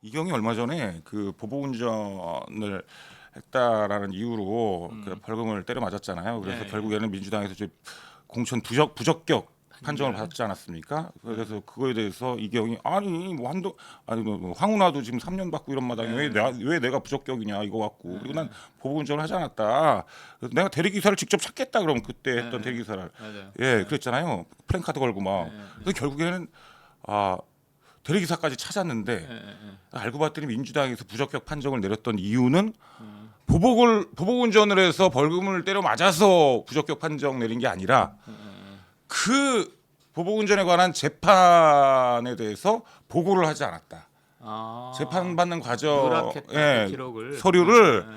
이경이 얼마 전에 그 보복운전을 했다라는 이유로 그 벌금을 때려 맞았잖아요. 그래서 네. 결국에는 민주당에서 이제 공천 부적격 판정을 판결. 받지 않았습니까? 그래서 그거에 대해서 이경이 아니 뭐 뭐 황운하도 지금 3년 받고 이런 마당에 네. 왜 내가 부적격이냐 이거 갖고 그리고 난 보복운전을 하지 않았다. 그래서 내가 대리기사를 직접 찾겠다 그러면 그때 했던 네. 대리기사를 맞아요. 예 그랬잖아요. 플랜카드 걸고 막. 그래서 결국에는 아 대리기사까지 찾았는데 알고 봤더니 민주당에서 부적격 판정을 내렸던 이유는 보복운전을 해서 벌금을 때려 맞아서 부적격 판정 내린 게 아니라 그 보복운전에 관한 재판에 대해서 보고를 하지 않았다. 아. 재판받는 과정 누락했다 그 기록을 서류를 네.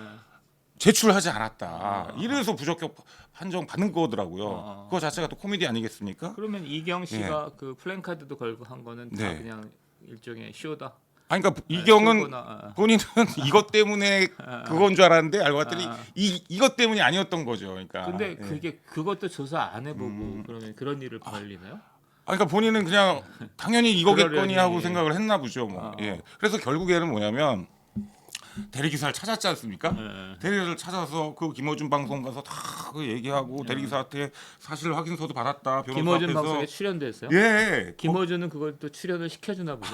제출하지 않았다. 이래서 부적격 판정 받는 거더라고요. 아. 그거 자체가 또 코미디 아니겠습니까? 그러면 이경 씨가 그 플랜카드도 걸고 한 거는 다 네. 그냥 일종의 쇼다. 아니 그러니까 이경은 쇼거나, 본인은 이것 때문에 그건 줄 알았는데 알고 봤더니 아. 이것 때문이 아니었던 거죠. 그러니까. 근데 예. 그것도 조사 안 해보고 그러면 그런 일을 벌리나요? 아, 그러니까 본인은 그냥 당연히 이거겠거니 그러려니. 하고 생각을 했나 보죠. 뭐. 아. 예. 그래서 결국에는 뭐냐면 대리기사를 찾았지 않습니까? 네. 대리기사를 찾아서 그 김어준 방송 가서 다 그 얘기하고 대리기사한테 사실 확인서도 받았다. 변호사 김어준 앞에서. 방송에 출연됐어요? 예. 김어준은 그걸 또 출연을 시켜주나 보죠.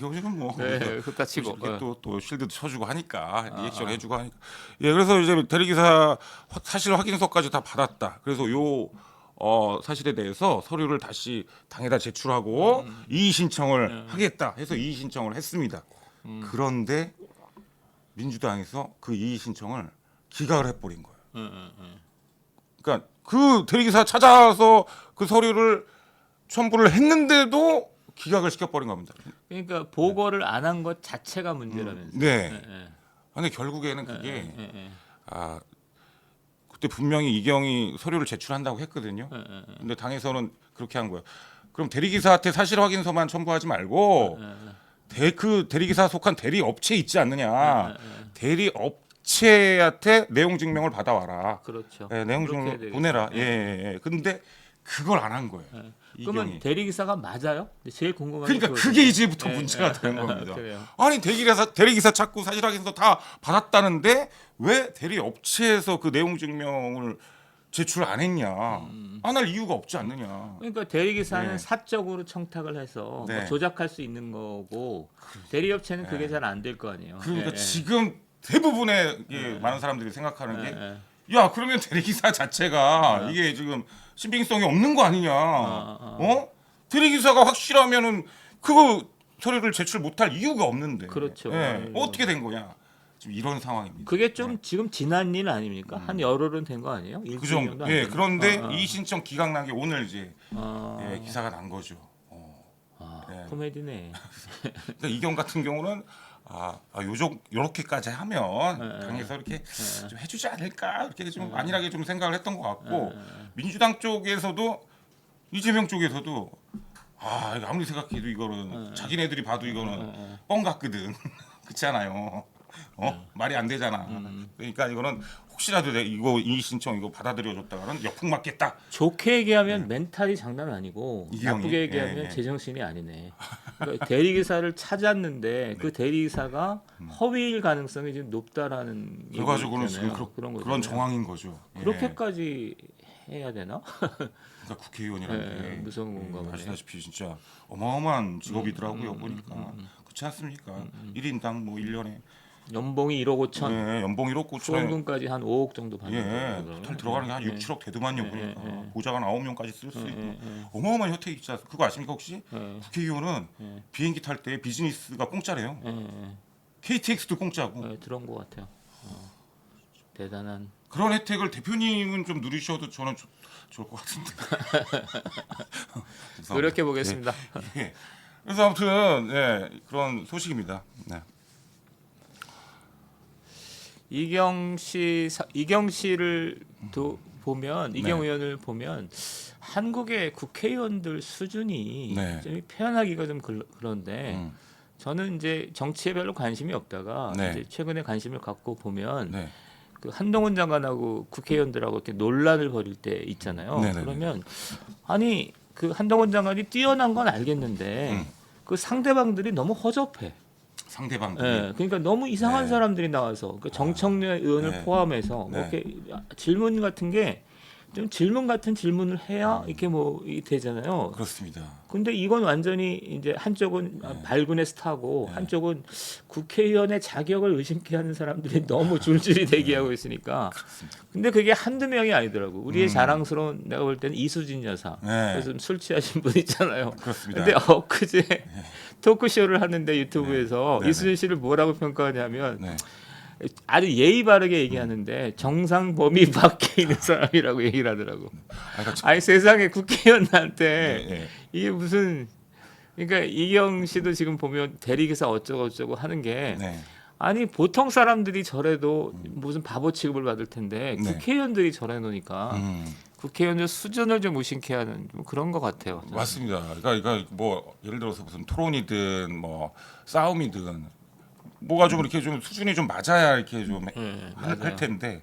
요즘은 뭐 네, 그렇다 치고. 또 실드도 쳐주고 하니까 리액션 해주고 하니까 예 그래서 이제 대리기사 사실 확인서까지 다 받았다. 그래서 요 사실에 대해서 서류를 다시 당에다 제출하고 이의 신청을 하겠다 해서 이의 신청을 했습니다. 그런데 민주당에서 그 이의 신청을 기각을 해버린 거예요. 그러니까 그 대리기사 찾아서 그 서류를 첨부를 했는데도 기각을 시켜버린 겁니다. 그러니까 보고를 안 한 것 자체가 문제라면서요. 네. 네. 근데 결국에는 그게 네. 아 그때 분명히 이경이 서류를 제출한다고 했거든요. 근데 당에서는 그렇게 한 거예요. 그럼 대리기사한테 사실 확인서만 첨부하지 말고 그 대리기사 속한 대리업체 있지 않느냐. 대리업체한테 내용 증명을 받아와라. 그렇죠. 예, 내용 그렇게 증명을 되겠죠. 보내라. 네. 예. 근데 그걸 안 한 거예요. 그러면 이경이. 대리기사가 맞아요? 근데 제일 궁금한 게 그러니까 그거죠. 그게 이제부터 네. 문제가 되는 겁니다. 그래요. 아니 대리기사 찾고 사실 확인서 다 받았다는데 왜 대리업체에서 그 내용 증명을 제출 안 했냐? 안 할 이유가 없지 않느냐? 그러니까 대리기사는 네. 사적으로 청탁을 해서 네. 뭐 조작할 수 있는 거고 대리업체는 그게 잘 안 될 거 아니에요. 그러니까 예, 지금 대부분의 많은 사람들이 생각하는 예. 게 야 그러면 대리기사 자체가 이게 지금 신빙성이 없는 거 아니냐? 대리기사가 확실하면은 그거 서류를 제출 못할 이유가 없는데. 그렇죠. 예. 어떻게 된 거냐? 지금 이런 상황입니다. 그게 좀 지금 지난 일 아닙니까? 한 열흘은 된 거 아니에요? 그 일주일 정도. 정도 안 예. 됐나? 그런데 이 신청 기각 난 게 오늘 이제 아, 기사가 난 거죠. 예. 코미디네. 그러니까 이경 같은 경우는 요렇게까지 하면 당에서 이렇게 좀 해주지 않을까 이렇게 좀 안일하게 좀 생각을 했던 것 같고 민주당 쪽에서도 이재명 쪽에서도 이거 아무리 생각해도 이거는 자기네들이 봐도 이거는 뻥 같거든. 그렇지 않아요. 말이 안 되잖아. 그러니까 이거는 혹시라도 이 신청 이거 받아들여줬다가는 역풍 맞겠다. 좋게 얘기하면 멘탈이 장난 아니고 이경이? 나쁘게 얘기하면 예. 제정신이 아니네. 그러니까 대리기사를 찾았는데 그 대리기사가 허위일 가능성이 지금 높다라는 결과적으로는 얘기 지금 있잖아요. 그런 그런 거잖아요. 정황인 거죠. 예. 그렇게까지 해야 되나? 그러니까 국회의원이라는 게 무서운 건가 보네. 아시다시피 진짜 어마어마한 직업이더라고요 보니까 그렇지 않습니까? 1인당 뭐 1년에 연봉이 1억 5천, 연봉 1억 9천에 후원금까지 한 5억 정도 받는 토탈 들어가는 게 한 6, 7억 되더만요 보니까 보좌관 9명까지 쓸 수 있고 예. 어마어마한 혜택이 있지 않습니까? 그거 아십니까 혹시? 예. 국회의원은 비행기 탈 때 비즈니스가 공짜래요. 예. KTX도 공짜고 예, 들어온 것 같아요. 대단한. 그런 혜택을 대표님은 좀 누리셔도 저는 좋을 것 같은데. 노력해 보겠습니다. 예. 그래서 아무튼 그런 소식입니다. 네. 이경 씨를 보면 이경 의원을 보면 한국의 국회의원들 수준이 네. 좀 표현하기가 좀 그런데 저는 이제 정치에 별로 관심이 없다가 네. 이제 최근에 관심을 갖고 보면 네. 그 한동훈 장관하고 국회의원들하고 이렇게 논란을 벌일 때 있잖아요. 네네네. 그러면 아니 그 한동훈 장관이 뛰어난 건 알겠는데 그 상대방들이 너무 허접해. 상대방들이. 예, 그러니까 너무 이상한 네. 사람들이 나와서 그 정청래 의원을 네. 포함해서 뭐 네. 이렇게 질문 같은 게 좀 질문 같은 질문을 해야 이렇게 뭐 되잖아요. 그렇습니다. 근데 이건 완전히 이제 한쪽은 발군의 스타고 한쪽은 국회의원의 자격을 의심케 하는 사람들이 너무 줄줄이 대기하고 있으니까. 근데 그게 한두 명이 아니더라고. 우리의 자랑스러운 내가 볼 때는 이수진 여사. 네. 그래서 술 취하신 분 있잖아요. 그렇습니다. 근데 엊그제 토크쇼를 하는데 유튜브에서 네. 이수진 씨를 뭐라고 평가하냐면 네. 아주 예의 바르게 얘기하는데 정상 범위 밖에 있는 사람이라고 얘기를 하더라고. 그러니까 아니 세상에 국회의원한테 네. 이게 무슨 그러니까 이경 씨도 지금 보면 대리기사 어쩌고 저쩌고 하는 게 네. 아니 보통 사람들이 저래도 무슨 바보 취급을 받을 텐데 네. 국회의원들이 저래 놓으니까 국회의원들 수준을 좀 무심케 하는 좀 그런 것 같아요. 저는. 맞습니다. 그러니까 뭐 예를 들어서 무슨 토론이든 뭐 싸움이든 뭐가 좀 이렇게 좀 수준이 좀 맞아야 이렇게 좀 할 텐데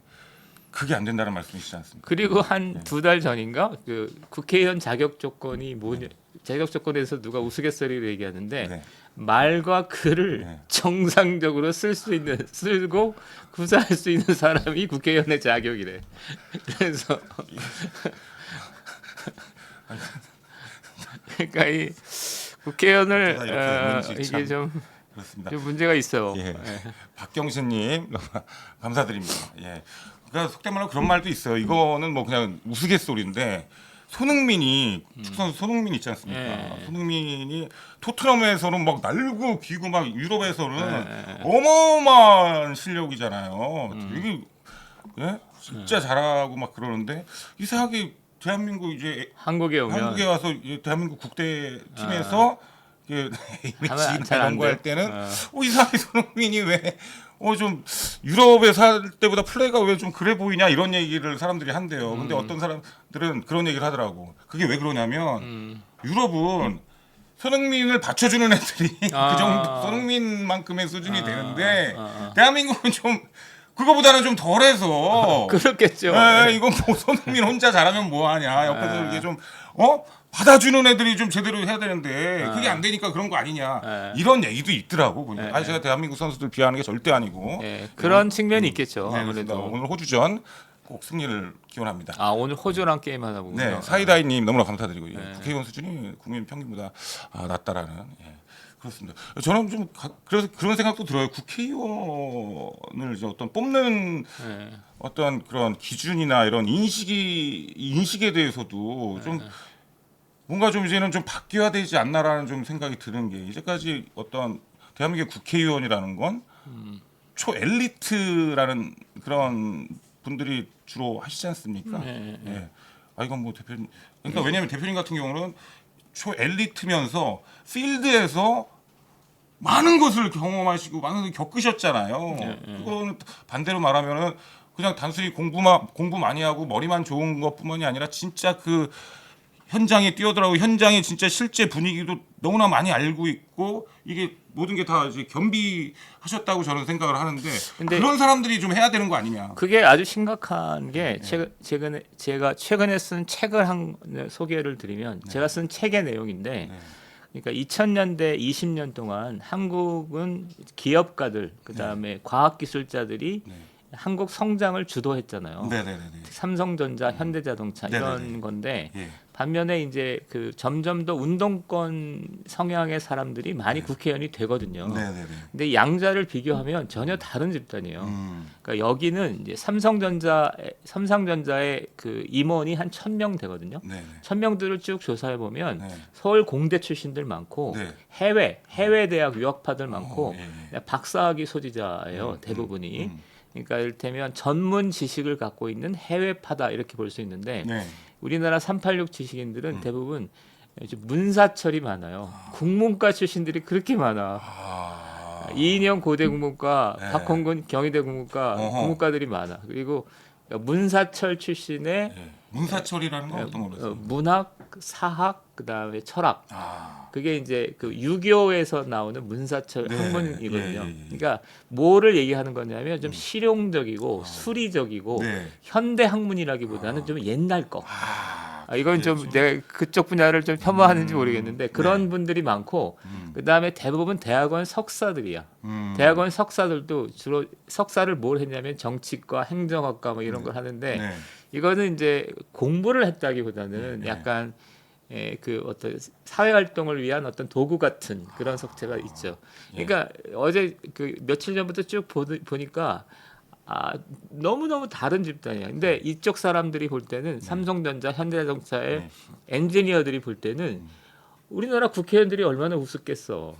그게 안 된다는 말씀이시지 않습니까? 그리고 한 두 달 전인가 그 국회의원 자격 조건이 뭐냐 자격 조건에서 누가 우스갯소리로 얘기하는데 네. 말과 글을 네. 정상적으로 쓸 수 있는 쓰고 구사할 수 있는 사람이 국회의원의 자격이래. 그래서 그러니까 이 국회의원을 제가 이렇게 했는지 이게 참 좀 그렇습니다. 문제가 있어요. 예. 박경신님 감사드립니다. 예. 그러니까 속된 말로 그런 말도 있어요. 이거는 뭐 그냥 우스갯소리인데 손흥민이 축구선수 손흥민 있지 않습니까? 예. 손흥민이 토트넘에서는 막 날고 기고 막 유럽에서는 예. 어마어마한 실력이잖아요. 되게 예? 진짜 잘하고 막 그러는데 이상하게 대한민국 이제 한국에 오면 한국에 와서 이제 대한민국 국대 팀에서 하면 A매치 이런 거 할 때는 어. 이상하게 손흥민이 왜 좀 유럽에 살 때보다 플레이가 왜 좀 그래 보이냐 이런 얘기를 사람들이 한대요. 근데 어떤 사람들은 그런 얘기를 하더라고. 그게 왜 그러냐면 유럽은 손흥민을 받쳐주는 애들이 아. 그 정도 손흥민만큼의 수준이 되는데 아. 대한민국은 좀 그거보다는 좀 덜해서 그렇겠죠. 네, 이건 뭐 손흥민 혼자 잘하면 뭐하냐 옆에서 이게 좀 받아주는 애들이 좀 제대로 해야 되는데 그게 안 되니까 그런 거 아니냐 이런 얘기도 있더라고 보니까. 아니 제가 대한민국 선수들 비하하는 게 절대 아니고 예, 그런 측면이 있겠죠. 네, 아무래도. 그렇습니다. 오늘 호주전 꼭 승리를 기원합니다. 아 오늘 호주랑 게임 하나 보군요. 네, 사이다이님 너무나 감사드리고 국회의원 수준이 국민 평균보다 낮다라는. 그렇습니다. 저는 좀 그래서 그런 생각도 들어요. 국회의원을 이제 어떤 뽑는 어떤 그런 기준이나 이런 인식에 대해서도 좀 뭔가 좀 이제는 좀 바뀌어야 되지 않나라는 좀 생각이 드는 게 이제까지 어떤 대한민국의 국회의원이라는 건 초엘리트라는 그런 분들이 주로 하시지 않습니까? 예. 이건 뭐 대표님 그러니까 왜냐하면 대표님 같은 경우는 초엘리트면서 필드에서 많은 것을 경험하시고 많은 것을 겪으셨잖아요. 그거는 반대로 말하면은 그냥 단순히 공부 많이 하고 머리만 좋은 것뿐만이 아니라 진짜 그 현장에 뛰어들어가고 현장의 진짜 실제 분위기도 너무나 많이 알고 있고 이게 모든 게 다 이제 겸비하셨다고 저는 생각을 하는데 근데 그런 사람들이 좀 해야 되는 거 아니냐. 그게 아주 심각한 게 제가 최근에 쓴 책을 한 소개를 드리면 제가 쓴 책의 내용인데 그러니까 2000년대 20년 동안 한국은 기업가들 그다음에 과학기술자들이 한국 성장을 주도했잖아요. 네네네. 삼성전자, 현대자동차 이런 네네네. 건데 예. 반면에 이제 그 점점 더 운동권 성향의 사람들이 많이 국회의원이 되거든요. 네네네. 근데 양자를 비교하면 전혀 다른 집단이에요. 그러니까 여기는 이제 삼성전자의 그 임원이 한 1,000명 되거든요. 네네. 1,000명들을 쭉 조사해 보면 네. 서울 공대 출신들 많고 네. 해외 대학 유학파들 많고 예. 박사학위 소지자예요. 대부분이. 그러니까 이를테면 전문 지식을 갖고 있는 해외파다 이렇게 볼 수 있는데 네. 우리나라 386 지식인들은 대부분 문사철이 많아요. 국문과 출신들이 그렇게 많아. 이인영 고대 국문과, 네. 박홍근 경희대 국문과 국문과들이 많아. 그리고 문사철 출신의 문사철이라는 건 어떤 거죠? 문학, 사학, 그다음에 철학. 그게 이제 그 유교에서 나오는 문사철 네. 학문이거든요. 예. 그러니까 뭐를 얘기하는 거냐면 좀 실용적이고 수리적이고 네. 현대 학문이라기보다는 좀 옛날 거. 이건 좀 좀- 내가 그쪽 분야를 좀 폄하하는지 모르겠는데 그런 네. 분들이 많고 그다음에 대부분 대학원 석사들이야. 대학원 석사들도 주로 석사를 뭘 했냐면 정치과, 행정학과 뭐 이런 걸 하는데 네. 이거는 이제 공부를 했다기보다는 네. 약간 그 어떤 사회 활동을 위한 어떤 도구 같은 그런 석재가 있죠. 그러니까 어제 그 며칠 전부터 쭉 보니까 너무너무 다른 집단이야. 근데 이쪽 사람들이 볼 때는 삼성전자, 현대자동차의 네. 엔지니어들이 볼 때는 우리나라 국회의원들이 얼마나 우습겠어.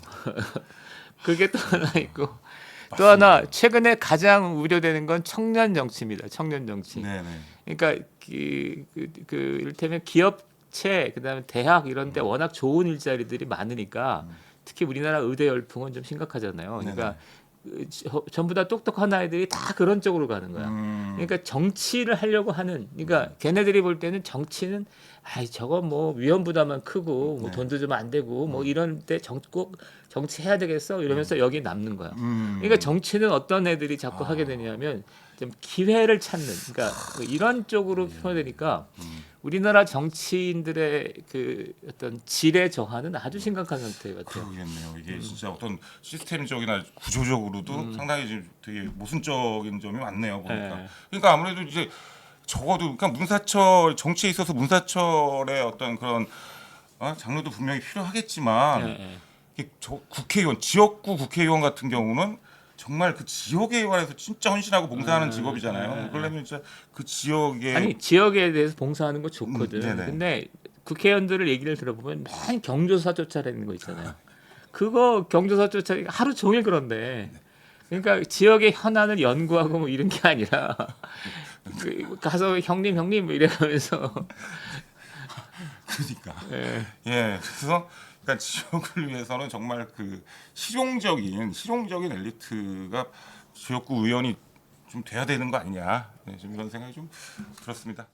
그게 또 하나 있고 또 하나 최근에 가장 우려되는 건 청년 정치입니다. 청년 정치. 네. 네. 그러니까 이를테면 기업체 그다음에 대학 이런 데 워낙 좋은 일자리들이 많으니까 특히 우리나라 의대 열풍은 좀 심각하잖아요. 그러니까 전부 다 똑똑한 아이들이 다 그런 쪽으로 가는 거야. 그러니까 정치를 하려고 하는 그러니까 걔네들이 볼 때는 정치는 저거 뭐 위험 부담만 크고 뭐 돈도 좀 안 되고 뭐 이런 때 꼭 정치해야 되겠어 이러면서 여기 남는 거야. 그러니까 정치는 어떤 애들이 자꾸 하게 되냐면 좀 기회를 찾는 그러니까 뭐 이런 쪽으로 표현되니까 우리나라 정치인들의 그 어떤 질의 저하는 아주 심각한 상태 같아요. 그러겠네요. 이게 진짜 어떤 시스템적이나 구조적으로도 상당히 좀 되게 모순적인 점이 많네요. 보니까. 네. 그러니까 아무래도 이제 적어도 그러니까 문사철 정치에 있어서 문사철의 어떤 그런 장르도 분명히 필요하겠지만 이게 국회의원 지역구 국회의원 같은 경우는 정말 그 지역에 관해서 진짜 헌신하고 봉사하는 직업이잖아요. 그러려면 진짜 그 지역에 아니 지역에 대해서 봉사하는 거 좋거든. 네네. 근데 국회의원들을 얘기를 들어보면 맨 경조사 쫓아내는 거 있잖아요. 그거 경조사 쫓아 하루 종일 그런데. 그러니까 지역의 현안을 연구하고 뭐 이런 게 아니라 가서 형님 뭐 이래가면서 그러니까 예. 예 그래서 그러니까 지역을 위해서는 정말 그 실용적인 엘리트가 지역구 의원이 좀 돼야 되는 거 아니냐 좀 이런 생각이 좀 들었습니다.